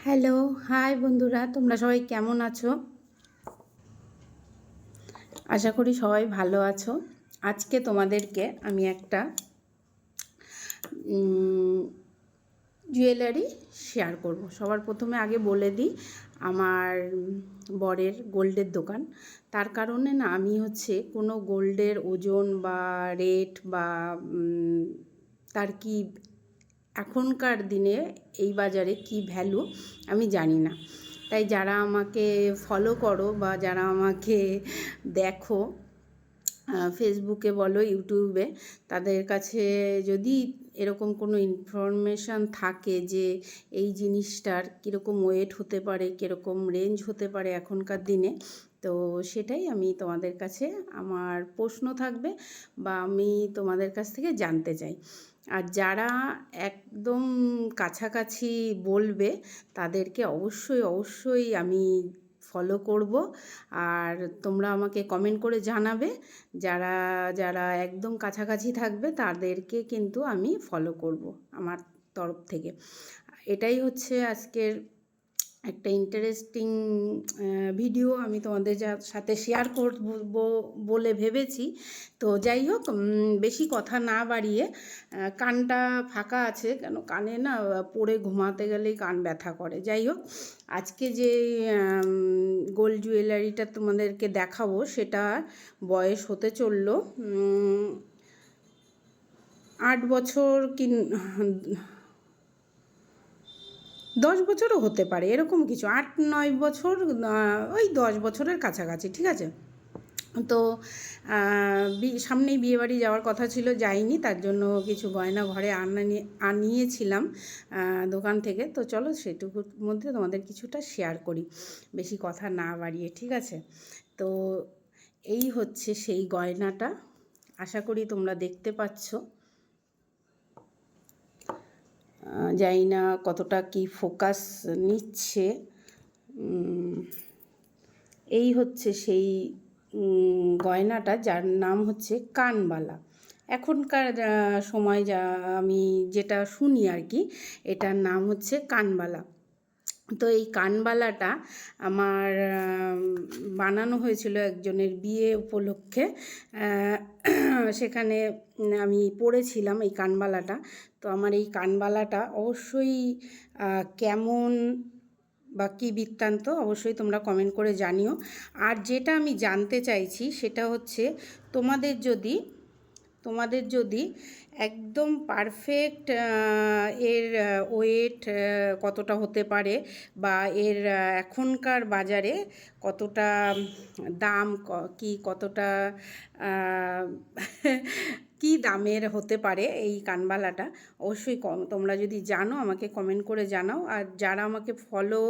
Hello, high বন্ধুরা, তোমরা সবাই কেমন আছো? আশা করি সবাই ভালো আছো। আজকে তোমাদেরকে আমি একটা জুয়েলারি শেয়ার করব। সবার প্রথমে আগে বলে দিই, আমার বরের গোল্ডের দোকান। তার কারণে না আমি কোনো গোল্ডের ওজন বা রেট বা তার কি এখনকার দিনে এই বাজারে কি ভ্যালু আমি জানি না। তাই যারা আমাকে ফলো করো বা যারা আমাকে দেখো ফেসবুকে বলো, ইউটিউবে, তাদের কাছে যদি এরকম কোনো ইনফরমেশান থাকে যে এই জিনিসটার কীরকম ওয়েট হতে পারে, কীরকম রেঞ্জ হতে পারে এখনকার দিনে, তো সেটাই আমি তোমাদের কাছে আমার প্রশ্ন থাকবে বা আমি তোমাদের কাছ থেকে জানতে চাই। আর যারা একদম কাছাকাছি বলবে তাদেরকে অবশ্যই আমি ফলো করব। আর তোমরা আমাকে কমেন্ট করে জানাবে যারা যারা একদম কাছাকাছি থাকবে তাদেরকে কিন্তু আমি ফলো করব আমার তরফ থেকে। এটাই আজকের একটা ইন্টারেস্টিং ভিডিও আমি তোমাদের সাথে শেয়ার করব বলে ভেবেছি। তো যাই হোক, বেশি কথা না বাড়িয়ে, কানটা ফাঁকা আছে কেন, কানে না পড়ে ঘুমাতে গেলেই কান ব্যথা করে। যাই হোক, আজকে যে গোল্ড জুয়েলারিটা তোমাদেরকে দেখাবো সেটা বয়স হতে চললো 8 বছর কি 10 বছরও হতে পারে, এরকম কিছু, 8-9 বছর, ওই 10 বছরের কাছাকাছি, ঠিক আছে। তো সামনেই বিয়েবাড়ি যাওয়ার কথা ছিল, যাইনি, তার জন্য কিছু গয়না ঘরে আনিয়েছিলাম দোকান থেকে। তো চলো সেটুকুর মধ্যে তোমাদের কিছুটা শেয়ার করি, বেশি কথা না বাড়িয়ে, ঠিক আছে। তো এই সেই গয়নাটা, আশা করি তোমরা দেখতে পাচ্ছ। জানি না কতটা কি ফোকাস নিচ্ছে। এই সেই গয়নাটা, যার নাম কানবালা। এখনকার সময় যা আমি যেটা শুনি আর কি, এটার নাম কানবালা। তো এই কানবালাটা আমার বানানো হয়েছিল একজনের বিয়ে উপলক্ষে। সেখানে আমি পরেছিলাম এই কানবালাটা। তো আমার এই কানবালাটা অবশ্যই কেমন বা কী বৃত্তান্ত অবশ্যই তোমরা কমেন্ট করে জানিও। আর যেটা আমি জানতে চাইছি সেটা তোমাদের যদি একদম পারফেক্ট এর ওয়েট কতটা হতে পারে বা এর এখনকার বাজারে কতটা দাম, কতটা কী দামের হতে পারে এই কানবালাটা, অবশ্যই তোমরা যদি জানো আমাকে কমেন্ট করে জানাও। আর যারা আমাকে ফলো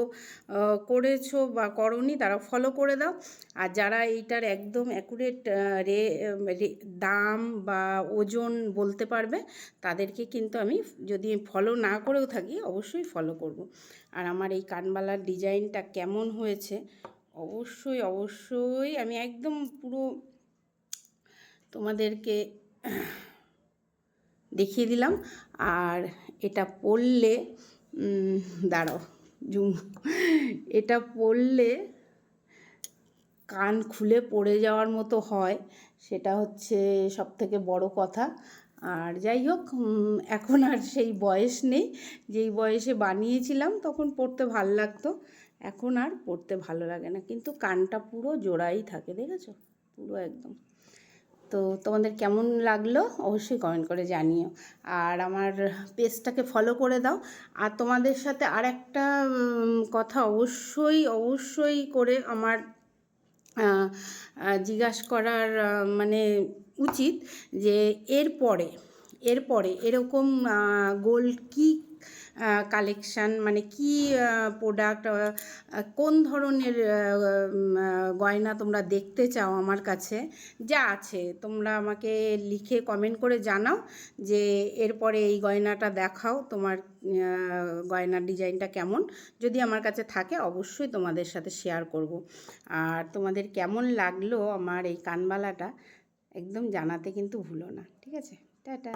করেছো বা করোনি তারা ফলো করে দাও। আর যারা এইটার একদম অ্যাকুরেট দাম বা ওজন বলতে পারবে তাদেরকে কিন্তু আমি, যদি ফলো না করেও থাকি, অবশ্যই ফলো করব। আর আমার এই কানবালার ডিজাইনটা কেমন হয়েছে অবশ্যই আমি একদম পুরো তোমাদেরকে দেখিয়ে দিলাম। আর এটা পরলে, দাঁড়াও এটা পরলে কান খুলে পড়ে যাওয়ার মতো হয়, সেটা সবথেকে বড় কথা। আর যাই হোক, এখন আর সেই বয়স নেই, যেই বয়সে বানিয়েছিলাম তখন পড়তে ভালো লাগতো, এখন আর পড়তে ভালো লাগে না। কিন্তু কানটা পুরো জোড়াই থাকে, দেখেছো, পুরো একদম। তো তোমাদের কেমন লাগলো অবশ্যই কমেন্ট করে জানিও। আর আমার পেজটাকে ফলো করে দাও। আর তোমাদের সাথে আর একটা কথা অবশ্যই করে আমার জিজ্ঞাসা করার মানে উচিত, যে এরপরে এরকম গোল্ড কি কালেকশান, মানে কি প্রোডাক্ট, কোন ধরনের গয়না তোমরা দেখতে চাও আমার কাছে, যা আছে তোমরা আমাকে লিখে কমেন্ট করে জানাও যে এরপরে এই গয়নাটা দেখাও, তোমার গয়নার ডিজাইনটা কেমন। যদি আমার কাছে থাকে অবশ্যই তোমাদের সাথে শেয়ার করব। আর তোমাদের কেমন লাগলো আমার এই কানবালাটা একদম জানাতে কিন্তু ভুলো না, ঠিক আছে। টাটা।